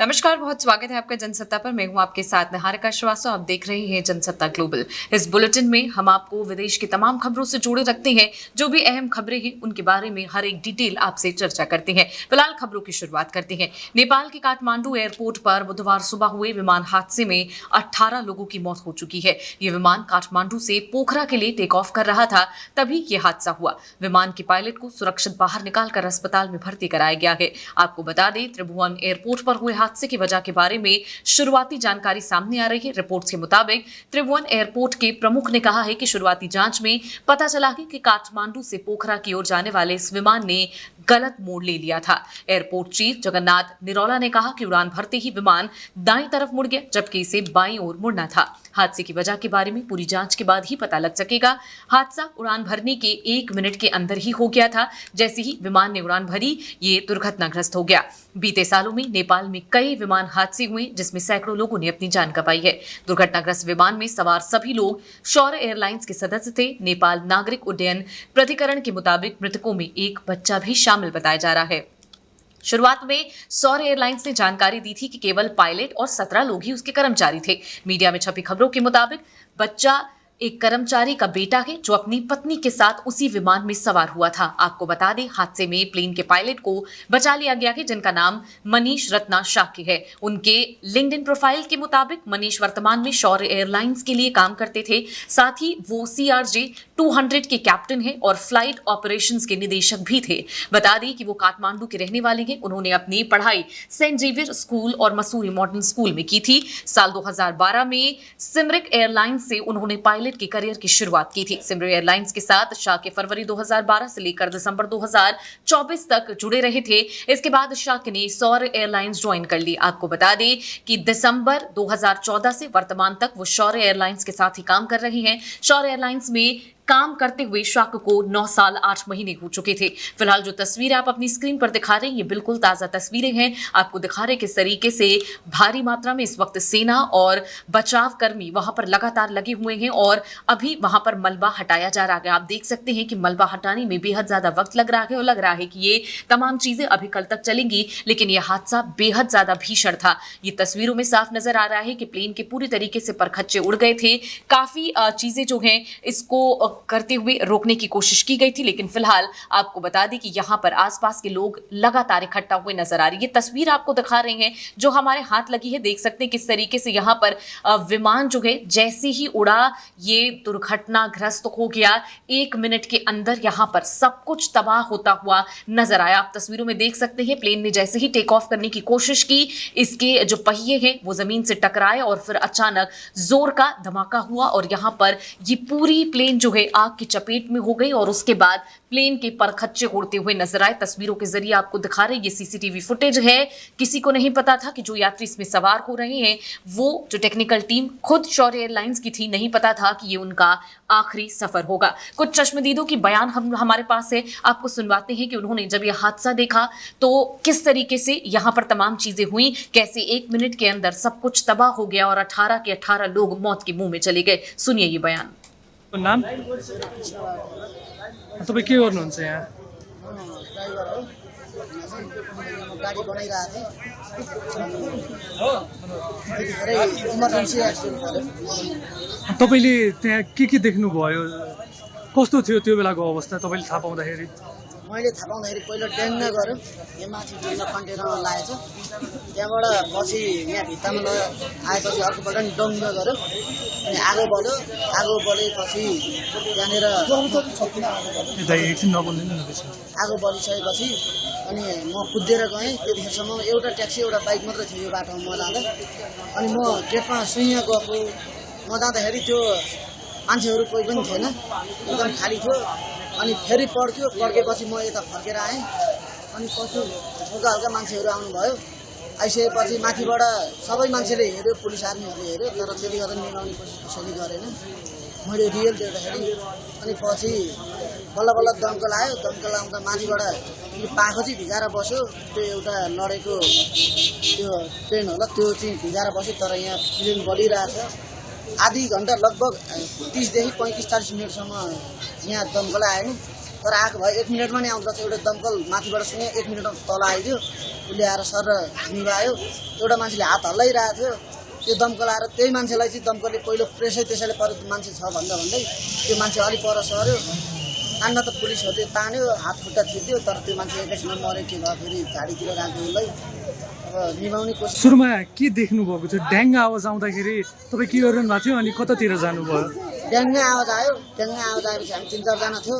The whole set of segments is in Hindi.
नमस्कार, बहुत स्वागत है आपका जनसत्ता पर। मैं हूं आपके साथ निहारिका श्रीवास्तव। आप देख रहे हैं जनसत्ता ग्लोबल। इस बुलेटिन में हम आपको विदेश की तमाम खबरों से जोड़े रखते हैं। जो भी अहम खबरें हैं उनके बारे में हर एक डिटेल आपसे चर्चा करते हैं। फिलहाल खबरों की शुरुआत करते हैं। नेपाल के काठमांडू एयरपोर्ट पर बुधवार सुबह हुए विमान हादसे में 18 लोगों की मौत हो चुकी है। ये विमान काठमांडू से पोखरा के लिए टेक ऑफ कर रहा था, तभी ये हादसा हुआ। विमान के पायलट को सुरक्षित बाहर निकालकर अस्पताल में भर्ती कराया गया है। आपको बता दें, त्रिभुवन एयरपोर्ट पर हुए हादसे की वजह के बारे में शुरुआती जानकारी सामने आ रही है। रिपोर्ट्स के मुताबिक त्रिभुवन एयरपोर्ट के प्रमुख ने कहा है कि शुरुआती जांच में पता चला है कि काठमांडू से पोखरा की ओर जाने वाले इस विमान ने गलत मोड़ ले लिया था। एयरपोर्ट चीफ जगन्नाथ निरौला ने कहा कि उड़ान भरते ही विमान दाईं तरफ मुड़ गया, जबकि इसे बाईं ओर मुड़ना था। हादसे की वजह के बारे में पूरी जांच के बाद ही पता लग सकेगा। हादसा उड़ान भरने के 1 मिनट के अंदर ही हो गया था। जैसे ही विमान ने उड़ान भरी, ये दुर्घटनाग्रस्त हो गया। बीते सालों में नेपाल में कई विमान हादसे हुए, जिसमें सैकड़ों लोगों ने अपनी जान गंवाई है। दुर्घटनाग्रस्त विमान में सवार सभी लोग शौर्य एयरलाइंस के सदस्य थे। नेपाल नागरिक उड्डयन प्राधिकरण के मुताबिक मृतकों में एक बच्चा भी शामिल बताया जा रहा है। शुरुआत में शौर्य एयरलाइंस ने जानकारी दी थी कि केवल पायलट और 17 लोग ही उसके कर्मचारी थे। मीडिया में छपी खबरों के मुताबिक बच्चा एक कर्मचारी का बेटा है, जो अपनी पत्नी के साथ उसी विमान में सवार हुआ था। आपको बता दें, हादसे में प्लेन के पायलट को बचा लिया गया है, जिनका नाम मनीष रत्ना शाक्य है। उनके लिंक्डइन प्रोफाइल के मुताबिक मनीष वर्तमान में शौर्य एयरलाइंस के लिए काम करते थे। साथ ही वो CRJ 200 के कैप्टन हैं और फ्लाइट ऑपरेशंस के निदेशक भी थे। बता दें कि वो काठमांडू के रहने वाले हैं। उन्होंने अपनी पढ़ाई सेंट जेवियर स्कूल और मसूरी मॉडर्न स्कूल में की थी। साल 2012 में सिमरिक एयरलाइंस से उन्होंने पायलट की करियर की शुरुआत की थी। सिमरिक एयरलाइंस के साथ शाक्य फरवरी 2012 से लेकर दिसंबर 2024 तक जुड़े रहे थे। इसके बाद शाक्य ने शौर्य एयरलाइंस ज्वाइन कर ली। आपको बता दें कि दिसंबर 2014 से वर्तमान तक वो शौर्य एयरलाइंस के साथ ही काम कर रहे हैं। शौर्य एयरलाइंस में काम करते हुए शाक्य को 9 साल 8 महीने हो चुके थे। फिलहाल जो तस्वीरें आप अपनी स्क्रीन पर दिखा रहे हैं, ये बिल्कुल ताजा तस्वीरें हैं। आपको दिखा रहे किस तरीके से भारी मात्रा में इस वक्त सेना और बचाव कर्मी वहां पर लगातार लगे हुए हैं और अभी वहां पर मलबा हटाया जा रहा है। आप देख सकते हैं कि मलबा हटाने में बेहद ज्यादा वक्त लग रहा है और लग रहा है कि ये तमाम चीजें अभी कल तक चलेंगी, लेकिन यह हादसा बेहद ज्यादा भीषण था। ये तस्वीरों में साफ नजर आ रहा है कि प्लेन के पूरी तरीके से परखच्चे उड़ गए थे। काफी चीजें जो हैं इसको करते हुए रोकने की कोशिश की गई थी, लेकिन फिलहाल आपको बता दें कि यहां पर आसपास के लोग लगातार इकट्ठा हुए नजर आ रही है। ये तस्वीर आपको दिखा रहे हैं जो हमारे हाथ लगी है। देख सकते हैं किस तरीके से यहां पर विमान जो है जैसे ही उड़ा, ये दुर्घटनाग्रस्त हो गया। 1 मिनट के अंदर यहां पर सब कुछ तबाह होता हुआ नजर आया। आप तस्वीरों में देख सकते हैं प्लेन ने जैसे ही टेक ऑफ करने की कोशिश की, इसके जो पहिए हैं वो जमीन से टकराए और फिर अचानक जोर का धमाका हुआ और यहां पर ये पूरी प्लेन जो है आग की चपेट में हो गई और उसके बाद प्लेन के परखच्चे उड़ते हुए नजर आए। तस्वीरों के जरिए आपको दिखा रहे, ये CCTV फुटेज है। किसी को नहीं पता था कि जो यात्री इसमें सवार हो रहे हैं वो जो टेक्निकल टीम खुद शौर्य एयरलाइंस की थी, नहीं पता था कि ये उनका आखिरी सफर होगा। कुछ चश्मदीदों की बयान हमारे पास है, आपको सुनवाते हैं कि उन्होंने जब यह हादसा देखा तो किस तरीके से यहां पर तमाम चीजें हुई, कैसे 1 मिनट के अंदर सब कुछ तबाह हो गया और 18 के 18 लोग मौत के मुंह में चले गए। सुनिए ये बयान। नाम तपाईँ के गर्नुहुन्छ यहाँ? ड्राइभर हो, गाडी बनाइरहेको थिएँ। त्यतिखेरै इमर्जेन्सी एक्सिडेन्ट भयो। तपाईँले त्यहाँ के देख्नुभयो? कस्तो थियो त्यो बेलाको अवस्था तपाईँले थाहा पाउँदाखेरि? मैले थाहा पाउँदाखेरि पहिलो ड्याङ्ग गऱ्यो, यहाँ माथि कन्टेनरमा लागेछ। त्यहाँबाट पछि यहाँ भित्तामा आएपछि अर्कोपल्ट नि डङ्ग गऱ्यो, अनि आगो बल्यो। आगो बलेपछि त्यहाँनिर आगो बलिसकेपछि अनि म कुदेर गएँ। त्यतिखेरसम्म एउटा ट्याक्सी एउटा बाइक मात्रै थियो यो बाटोमा म जाँदा। अनि म गेटमा सुइँ गएको, म जाँदाखेरि त्यो मान्छेहरू कोही पनि थिएन, एकदम खाली थियो। अनि फेरि पड्केपछि म यता फर्केर आएँ। अनि पछि हल्का हल्का मान्छेहरू आउनुभयो। आइसकेपछि माथिबाट सबै मान्छेले हेऱ्यो, पुलिस आर्मीहरूले हेऱ्यो, तर त्यति गरेर मिलाउने कोसिस कसैले गरेन। मैले रियल देख्दाखेरि अनि पछि बल्ल बल्ल दमकल आयो। दमकल आउँदा माथिबाट यो पाखो चाहिँ भिजाएर बस्यो। त्यो एउटा लडेको त्यो ट्रेन होला, त्यो चाहिँ भिजाएर बस्यो। तर यहाँ प्लेन बलिरहेछ। आधी घन्टा लगभग 30 देखि 35-40 मिनटसम्म यहाँ दमकल आएन। तर आएको भए 1 मिनटमा नै आउँदा चाहिँ एउटा दमकल माथिबाट सुने 1 मिनटमा तल आइदियो उसले आएर सर निभायो एउटा मान्छेले हात हल्लाइरहेको थियो त्यो दमकल आएर त्यही मान्छेलाई चाहिँ दमकलले पहिलो प्रेसै त्यसैले पर मान्छे छ भन्दा भन्दै त्यो मान्छे अलि पर सर्यो तान्न त पुलिसहरूले तान्यो हात खुट्टा थिच्यो तर त्यो मान्छे एकैछिनमा मऱ्यो के भयो फेरि झाडीतिर राख्यो उसलाई अब निभाउने कोसिस सुरुमा के देख्नु भएको थियो ड्याङ्ग आवाज आउँदाखेरि तपाईँ के गरिरहनु भएको थियो अनि कतातिर जानुभयो ड्याङ्गै आवाज आएपछि हामी 3-4 जना थियो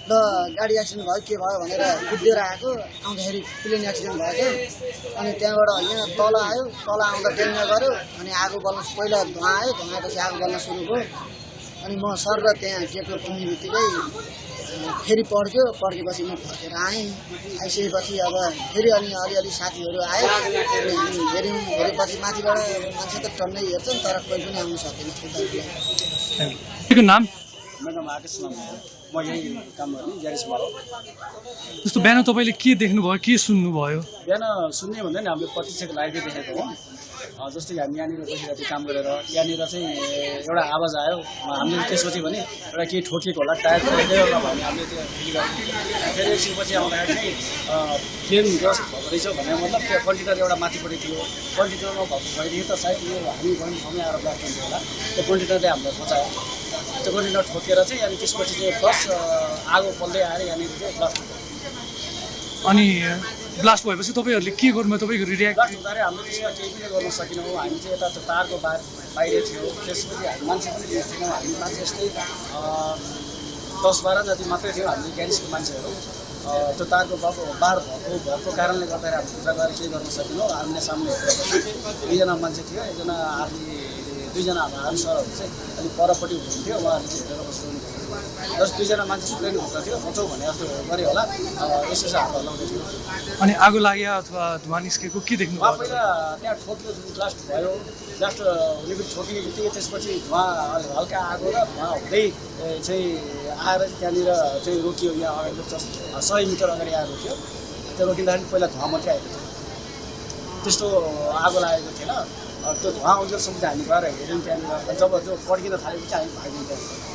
ल गाडी एक्सिडेन्ट भयो के भयो भनेर कुदेर आएको आउँदाखेरि प्लेन एक्सिडेन्ट भएको अनि त्यहाँबाट यहाँ तल आयो तल आउँदा ड्याङ्ग गऱ्यो अनि आगो बल्न पहिला धुवा आयो धुवापछि आगो बल्न सुरु भयो अनि म सर र त्यहाँ गेटमा पुग्ने बित्तिकै फेरि पड्केपछि म फर्केर आएँ आइसकेपछि अब फेरि अनि अलिअलि साथीहरू आयो अनि हामी हेरेपछि माथिबाट मान्छे त टन्नै हेर्छन् तर कोही पनि आउनु सकेन तपाईँको नाम मेरो नाम आकाश लामा हो म यही काम गर्ने ग्यारेजमा हो जस्तो बिहान तपाईँले के देख्नुभयो के सुन्नुभयो बिहान सुन्ने भन्दा नि हामीले प्रत्यक्ष लाइभै देखेको हो जस्तै हामी यहाँनिर बसिरहेको काम गरेर यहाँनिर चाहिँ एउटा आवाज आयो हामीले के सोच्यो भने एउटा केही ठोकिएको होला टायर ठोकेको होला भने हामीले त्यो फिल गऱ्यौँ फेरि एकछिनपछि आउँदाखेरि चाहिँ फ्लेम जस्ट भएको रहेछ भने मतलब त्यो कन्टेनर एउटा माथिपट्टि थियो कन्टेनरमा भएको भइदियो त सायद यो हामी भन्ने ठाउँमै आएर ब्लास्ट हुन्थ्यो होला त्यो कन्टेनरले हामीलाई बचायो त्यो कन्टेनर ठोकेर चाहिँ अनि त्यसपछि चाहिँ प्लस आगो बल्दै आएर यहाँनिर चाहिँ ब्लास्ट भयो अनि ब्लास्ट भएपछि तपाईँहरूले के गर्नुभयो तपाईँको रियाक्ट ब्लास्ट हुँदाखेरि हामीले त्यसमा केही पनि गर्न सकेनौँ हामी चाहिँ यता तारको बाहिर थियो त्यसपछि हामी मान्छे पनि थिएनौँ हामी मान्छे यस्तै 10-12 जति मात्रै थियो हामीले ग्यारेजको मान्छेहरू त्यो तारको बार भएको कारणले गर्दाखेरि हामी भित्र गएर केही गर्न सकेनौँ हामीले सामने हेरेर 2जना मान्छे थियो एकजना आर्मी 2जना हाम्रो आर्मी सरहरू चाहिँ अलिक परपट्टि हुनुहुन्थ्यो उहाँहरूले चाहिँ हेरेर बस्नु जस 2जना मान्छे सुत्दै भित्र थियो बचाउ भने जस्तो गऱ्यो होला यसो चाहिँ हात हल्लाउँदै थियो अनि आगो लाग्यो अथवा धुवा निस्केको के देख्नु उहाँ पहिला त्यहाँ ठोक्यो ब्लास्ट भयो ब्लास्ट हुने पनि ठोकिने बित्तिकै त्यसपछि धुवा हल्का आगो र धुवा हुँदै चाहिँ आएर त्यहाँनिर चाहिँ रोकियो यहाँ अगाडि 100 मिटर अगाडि आएर रोक्यो त्यो रोकिँदाखेरि पहिला धुवा मात्रै आएको थियो त्यस्तो आगो लागेको थिएन त्यो धुवा आउँछसम्म चाहिँ हामी गएर हेऱ्यौँ त्यहाँनिर जब जो पड्किन थालेपछि हामी भाग्यौँ त्यहाँ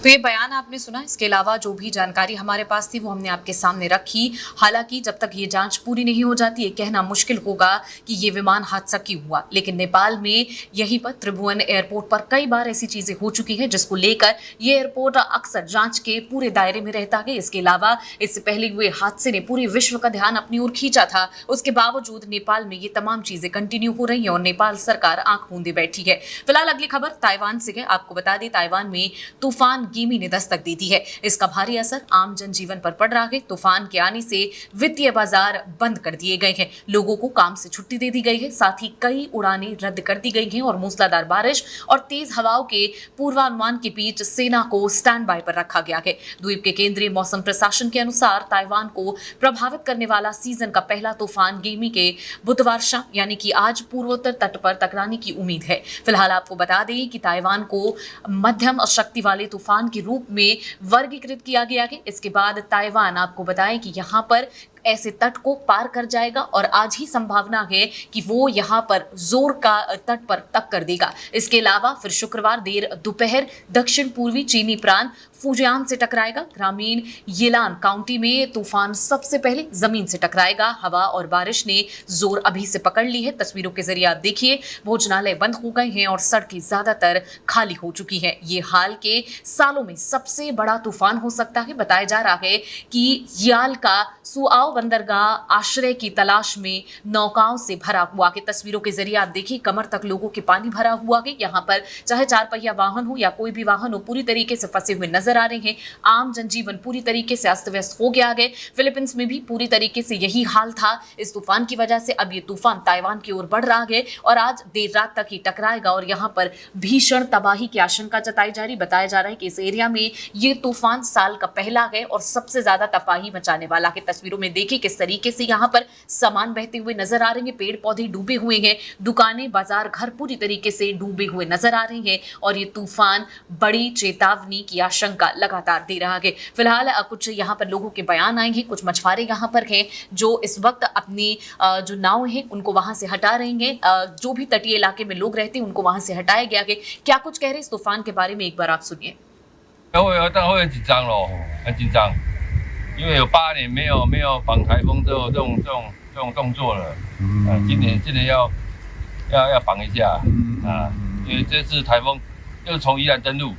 तो ये बयान आपने सुना। इसके अलावा जो भी जानकारी हमारे पास थी वो हमने आपके सामने रखी। हालांकि जब तक ये जांच पूरी नहीं हो जाती, ये कहना मुश्किल होगा कि ये विमान हादसा क्यों हुआ। लेकिन नेपाल में यहीं पर त्रिभुवन एयरपोर्ट पर कई बार ऐसी चीजें हो चुकी हैं जिसको लेकर ये एयरपोर्ट अक्सर जांच के पूरे दायरे में रहता है। इसके अलावा इससे पहले हुए हादसे ने पूरे विश्व का ध्यान अपनी ओर खींचा था। उसके बावजूद नेपाल में ये तमाम चीजें कंटिन्यू हो रही हैं और नेपाल सरकार आंख मूंदे बैठी है। फिलहाल अगली खबर ताइवान से है। आपको बता दें, ताइवान में तूफान गिमी ने दस्तक दी दी है। इसका भारी असर आम जनजीवन पर पड़ रहा है। तूफान के आने से वित्तीय बाजार बंद कर दिए गए हैं, लोगों को काम से छुट्टी दे दी गई है, साथ ही कई उड़ानें रद्द कर दी गई हैं और मूसलाधार बारिश और तेज हवाओं के पूर्वानुमान के बीच सेना को स्टैंड बाय पर रखा गया है। द्वीप के केंद्रीय मौसम प्रशासन के अनुसार ताइवान को प्रभावित करने वाला सीजन का पहला तूफान गिमी के बुधवार शाम यानी कि आज पूर्वोत्तर तट पर टकराने की उम्मीद है। फिलहाल आपको बता दें कि ताइवान को मध्यम शक्ति वाले तूफान के रूप में वर्गीकृत किया गया है। इसके बाद ताइवान, आपको बताएं कि यहाँ पर ऐसे तट को पार कर जाएगा और आज ही संभावना है कि वो यहाँ पर जोर का तट पर टक्कर देगा। इसके अलावा फिर शुक्रवार देर दोपहर दक्षिण पूर्वी चीनी प्रांत फुजियान से टकराएगा। ग्रामीण येलान काउंटी में तूफान सबसे पहले जमीन से टकराएगा। हवा और बारिश ने जोर अभी से पकड़ ली है। तस्वीरों के जरिए आप देखिए, भोजनालय बंद हो गए हैं और सड़कें ज्यादातर खाली हो चुकी हैं। ये हाल के सालों में सबसे बड़ा तूफान हो सकता है। बताया जा रहा है कि याल का सुआओ बंदरगाह आश्रय की तलाश में नौकाओं से भरा हुआ है। तस्वीरों के जरिए आप देखिए, कमर तक लोगों के पानी भरा हुआ है। यहाँ पर चाहे 4 पहिया वाहन हो या कोई भी वाहन हो, पूरी तरीके से फंसे हुए नजर आ रहे हैं। आम जनजीवन पूरी तरीके से अस्त व्यस्त हो गया है। फिलीपींस में भी पूरी तरीके से यही हाल था। इस तूफान की वजह से अब ये तूफान ताइवान की ओर बढ़ रहा है और आज देर रात तक ही टकराएगा और यहाँ पर भीषण तबाही की आशंका जताई जा रही। बताया जा रहा है कि इस एरिया में ये तूफान साल का पहला है और सबसे ज्यादा तबाही मचाने वाला है। तस्वीरों में देखिए किस तरीके से यहाँ पर सामान बहते हुए नजर आ रहे हैं, पेड़ पौधे डूबे हुए हैं, दुकानें, बाजार, घर पूरी तरीके से डूबे हुए नजर आ रहे हैं और ये तूफान बड़ी चेतावनी की आशंका लगातार दे रहा है। फिलहाल कुछ यहाँ पर लोगों के बयान आए हैं। कुछ मछुआरे यहाँ पर हैं जो इस वक्त अपनी जो नाव है उनको वहां से हटा रहे हैं। जो भी तटीय इलाके में लोग रहते हैं उनको वहां से हटाया गया है। क्या कुछ कह रहे हैं इस तूफान के बारे में, एक बार आप सुनिए। 但会紧张咯，很紧张，因为有8年没有绑台风这种动作了，今年要绑一下啊，因为这次台风又从宜兰登陆。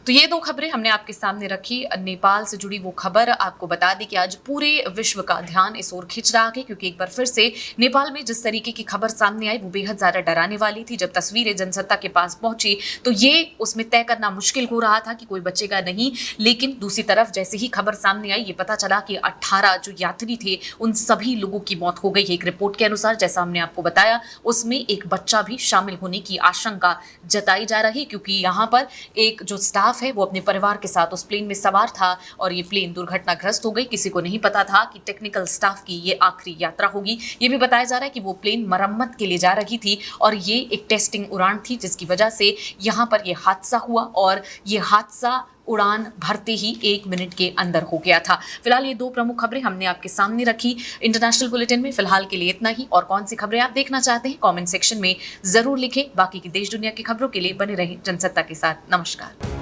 तो ये दो खबरें हमने आपके सामने रखी। नेपाल से जुड़ी वो खबर आपको बता दी कि आज पूरे विश्व का ध्यान इस ओर खिंच रहा है, क्योंकि एक बार फिर से नेपाल में जिस तरीके की खबर सामने आई वो बेहद ज्यादा डराने वाली थी। जब तस्वीरें जनसत्ता के पास पहुंची तो ये उसमें तय करना मुश्किल हो रहा था कि कोई बचेगा नहीं, लेकिन दूसरी तरफ जैसे ही खबर सामने आई ये पता चला कि 18 जो यात्री थे उन सभी लोगों की मौत हो गई है। एक रिपोर्ट के अनुसार, जैसा हमने आपको बताया, उसमें एक बच्चा भी शामिल होने की आशंका जताई जा रही, क्योंकि यहाँ पर एक जो स्टाफ है वो अपने परिवार के साथ उस प्लेन में सवार था और ये प्लेन दुर्घटनाग्रस्त हो गई। किसी को नहीं पता था कि टेक्निकल स्टाफ की ये आखिरी यात्रा होगी। ये भी बताया जा रहा है कि वो प्लेन मरम्मत के लिए जा रही थी और ये एक टेस्टिंग उड़ान थी, जिसकी वजह से यहाँ पर ये हादसा हुआ और ये हादसा उड़ान भरते ही 1 मिनट के अंदर हो गया था। फिलहाल ये दो प्रमुख खबरें हमने आपके सामने रखी इंटरनेशनल बुलेटिन में। फिलहाल के लिए इतना ही, और कौन सी खबरें आप देखना चाहते हैं कमेंट सेक्शन में जरूर लिखें। बाकी की देश दुनिया की खबरों के लिए बने रहें जनसत्ता के साथ। नमस्कार।